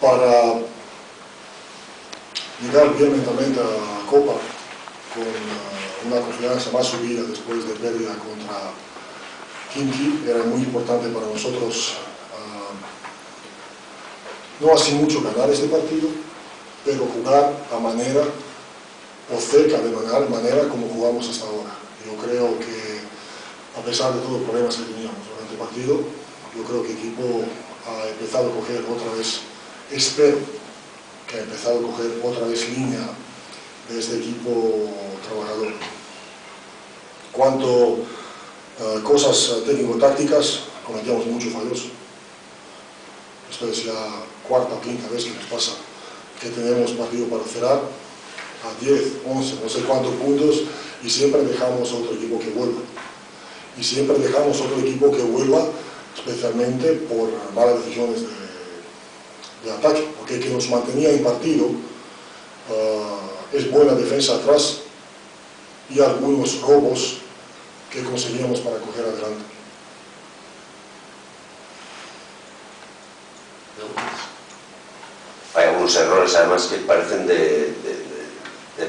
para llegar bien mentalmente a la Copa con una confianza más subida después de pérdida contra Khimki, era muy importante para nosotros no así mucho ganar este partido, pero jugar a manera o cerca de manera como jugamos hasta ahora. Yo creo que a pesar de todos los problemas que teníamos durante el partido, yo creo que el equipo ha empezado a coger otra vez, espero que ha empezado a coger otra vez línea de este equipo trabajador. Cuanto a cosas técnico-tácticas, cometíamos muchos fallos. Esto es la cuarta o quinta vez que nos pasa que tenemos partido para cerrar a 10, 11, no sé cuántos puntos, y siempre dejamos a otro equipo que vuelva. Y siempre dejamos a otro equipo que vuelva, especialmente por malas decisiones de ataque, porque el que nos mantenía en partido es buena defensa atrás y algunos robos que conseguíamos para coger adelante. Hay algunos errores además que parecen de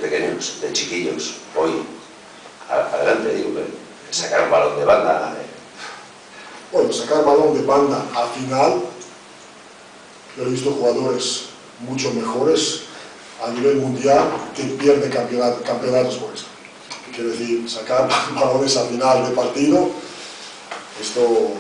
pequeños, de chiquillos. Hoy, adelante, digo, sacar un balón de banda. Bueno, sacar balón de banda al final, yo he visto jugadores mucho mejores a nivel mundial que pierden campeonatos por eso. Quiero decir, sacar balones al final de partido, esto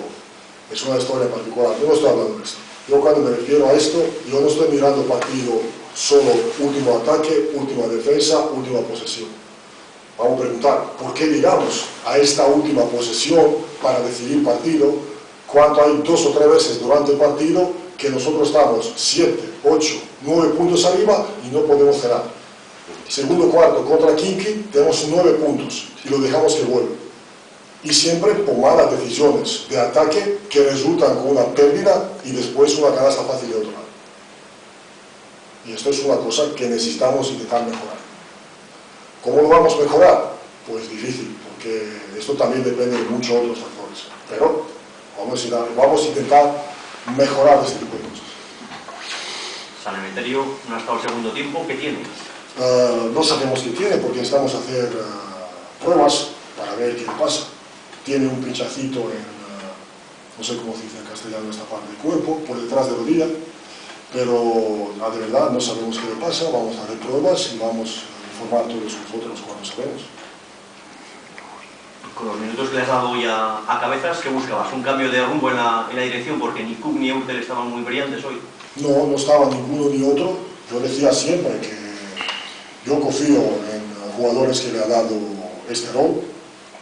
es una historia particular. Yo no estoy hablando de esto. Yo cuando me refiero a esto, yo no estoy mirando partido solo último ataque, última defensa, última posesión. Vamos a preguntar, ¿por qué llegamos a esta última posesión para decidir partido cuando hay 2 o 3 veces durante el partido que nosotros estamos 7, 8, 9 puntos arriba y no podemos cerrar? Segundo cuarto contra Khimki tenemos 9 puntos y lo dejamos que vuelva. Y siempre por malas decisiones de ataque que resultan con una pérdida y después una canasta fácil de otro lado. Y esto es una cosa que necesitamos intentar mejorar. ¿Cómo lo vamos a mejorar? Pues difícil, porque esto también depende de muchos otros factores. Pero vamos a intentar mejorar este tipo de cosas. San Emeterio no ha estado el segundo tiempo, ¿qué tiene? No sabemos qué tiene porque estamos a hacer pruebas para ver qué pasa. Tiene un pinchacito en, no sé cómo se dice en castellano esta parte del cuerpo, por detrás de la rodilla, pero de verdad no sabemos qué le pasa, vamos a hacer pruebas y vamos a informar a todos nosotros cuando sabemos. Con los minutos que le has dado hoy a Cabezas, ¿qué buscabas? ¿Un cambio de rumbo en la dirección? Porque ni Cook ni Eurtel estaban muy brillantes hoy. No, no estaba ninguno ni otro. Yo decía siempre que yo confío en jugadores que le ha dado este rol,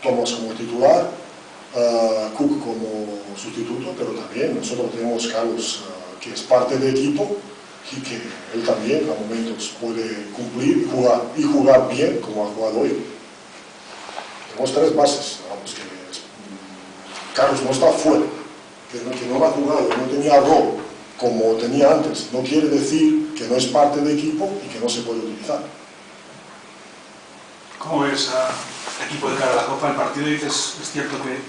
Thomas como titular, Cook como sustituto, pero también nosotros tenemos Carlos que es parte del equipo y que él también a momentos puede cumplir y jugar bien como ha jugado hoy. Tenemos 3 bases, vamos, que Carlos no está fuera, que no ha jugado, no tenía rol como tenía antes, no quiere decir que no es parte del equipo y que no se puede utilizar. ¿Cómo ves al equipo de cara a la Copa? El partido, dices, es cierto que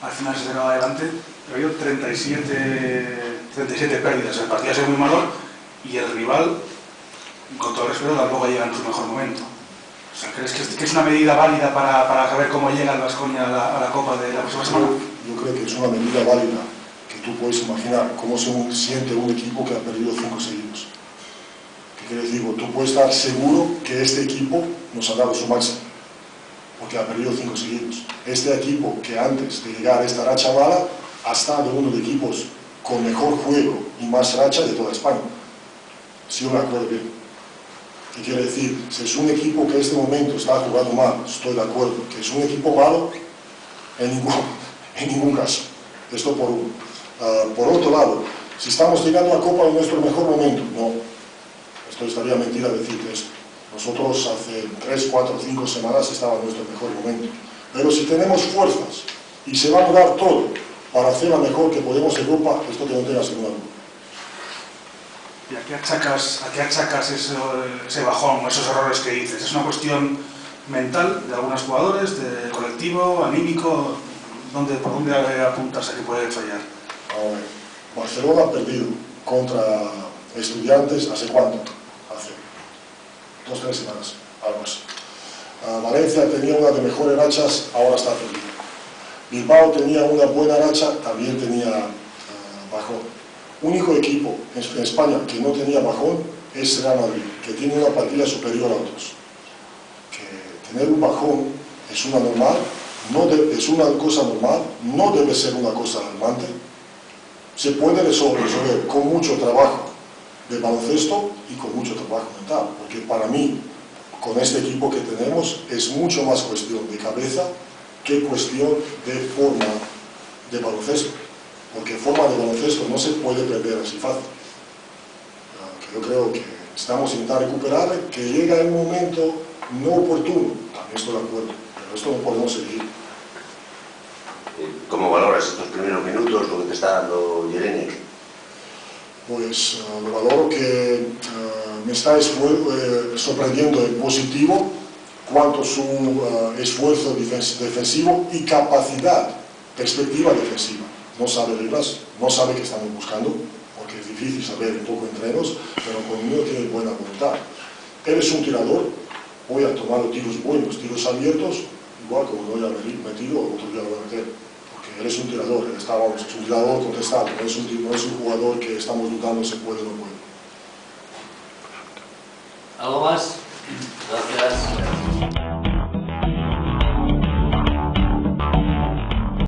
al final se sacaba adelante, pero ha habido 37 pérdidas. El partido ha sido muy malo y el rival, con todo el respeto, tampoco llega en su mejor momento. O sea, ¿crees que es una medida válida para saber cómo llega el Baskonia a la Copa de la próxima semana? Yo creo que es una medida válida que tú puedes imaginar cómo se siente un equipo que ha perdido 5 seguidos. ¿Qué quiere decir? Tú puedes estar seguro que este equipo nos ha dado su máximo, porque ha perdido 5 seguidos. Este equipo que antes de llegar a esta racha mala ha estado uno de equipos con mejor juego y más racha de toda España. Si yo me acuerdo bien. ¿Qué quiere decir? Si es un equipo que en este momento está jugando mal, estoy de acuerdo. Que es un equipo malo, en ningún caso. Esto por uno. Por otro lado, si estamos llegando a Copa en nuestro mejor momento, no. Esto estaría mentira decirte esto. Nosotros hace 3, 4, 5 semanas estaba en nuestro mejor momento. Pero si tenemos fuerzas y se va a dar todo para hacer la mejor que podemos en Europa, esto que no tengas ninguna duda. ¿Y a qué achacas ese bajón, esos errores que dices? ¿Es una cuestión mental de algunos jugadores, de colectivo, anímico? ¿Por dónde apuntas a que puede fallar? A ver, Barcelona ha perdido contra Estudiantes, ¿hace cuánto? Hace 2 o 3 semanas, algo así. Valencia tenía una de mejores rachas, ahora está perdido. Bilbao tenía una buena racha, también tenía bajón. Único equipo en España que no tenía bajón es Real Madrid, que tiene una plantilla superior a otros. Que tener un bajón es una cosa normal, no debe ser una cosa alarmante. Se puede resolver con mucho trabajo de baloncesto y con mucho trabajo mental, porque para mí, con este equipo que tenemos, es mucho más cuestión de cabeza que cuestión de forma de baloncesto, porque forma de baloncesto no se puede perder así fácil. Yo creo que estamos intentando recuperar, que llega un momento no oportuno, también estoy de acuerdo, pero esto no podemos seguir. ¿Cómo valoras estos primeros minutos, lo que te está dando Jelinek? Pues lo valoro que me está sorprendiendo en positivo cuanto a su esfuerzo defensivo y capacidad, perspectiva defensiva. No sabe reglas, no sabe qué estamos buscando, porque es difícil saber un poco entrenos, pero conmigo tiene buena voluntad. Él es un tirador, voy a tomar los tiros buenos, tiros abiertos, igual como no lo he metido, otro día lo voy a meter. Porque él es un tirador, es un tirador contestado, no es un jugador que estamos dudando si puede o no puede. ¿Algo más? Gracias.